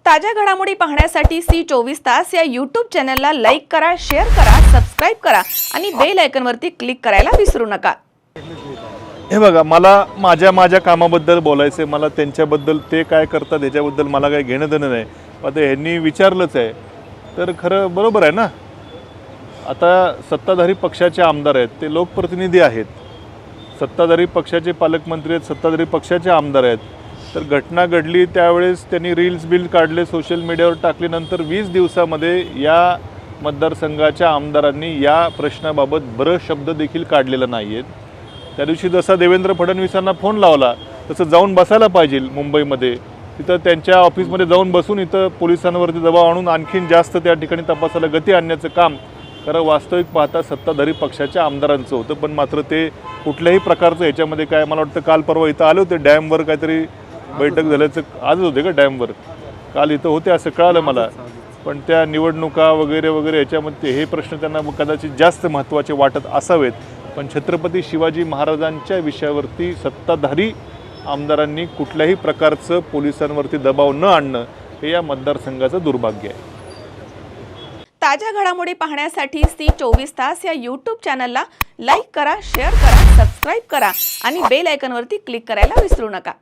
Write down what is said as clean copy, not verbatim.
ताज्या घडामोडी पाहण्यासाठी सी24 या यूट्यूब चॅनलला लाईक करा, शेअर करा, सबस्क्राइब करा आणि बेल आयकॉनवरती क्लिक करायला विसरू नका। हे बघा, मला माझ्या कामाबद्दल बोलायचं आहे। मला त्यांच्याबद्दल ते काय करतात याच्याबद्दल मला काही घेणं देणं नाही। आता ह्यांनी विचारलंच आहे तर खरं बरोबर आहे ना। आता सत्ताधारी पक्षाचे आमदार आहेत, ते लोकप्रतिनिधी आहेत, सत्ताधारी पक्षाचे पालकमंत्री आहेत, सत्ताधारी पक्षाचे आमदार आहेत। तर घटना घडली त्यावेळेस त्यांनी रील्स बिल काढले, सोशल मीडियावर टाकले। नंतर 20 दिवसामध्ये या मतदारसंघाच्या आमदारांनी या प्रश्नाबाबत बरं शब्द देखील काढलेला नाही आहेत। त्या दिवशी जसा देवेंद्र फडणवीसांना फोन लावला तसं जाऊन बसायला पाहिजे मुंबईमध्ये, तिथं त्यांच्या ऑफिसमध्ये जाऊन बसून इथं पोलिसांवरती दबाव आणून आणखीन जास्त त्या ठिकाणी तपासाला गती आणण्याचं काम खरं वास्तविक पाहता सत्ताधारी पक्षाच्या आमदारांचं होतं। पण मात्र ते कुठल्याही प्रकारचं ह्याच्यामध्ये काय, मला वाटतं काल परवा इथं आले होते, डॅमवर काहीतरी बैठक झाल्याचं आजच होते का, डॅमवर काल इथं होते असं कळालं मला। पण त्या निवडणुका वगैरे वगैरे याच्यामध्ये हे प्रश्न त्यांना कदाचित जास्त महत्त्वाचे वाटत असावेत। पण छत्रपती शिवाजी महाराजांच्या विषयावरती सत्ताधारी आमदारांनी कुठल्याही प्रकारचं पोलिसांवरती दबाव न आणणं हे या मतदारसंघाचं दुर्भाग्य आहे। ताज्या घडामोडी पाहण्यासाठी सी24 या यूट्यूब चॅनलला लाईक करा, शेअर करा, सबस्क्राइब करा आणि बेल आयकॉनवरती क्लिक करायला विसरू नका।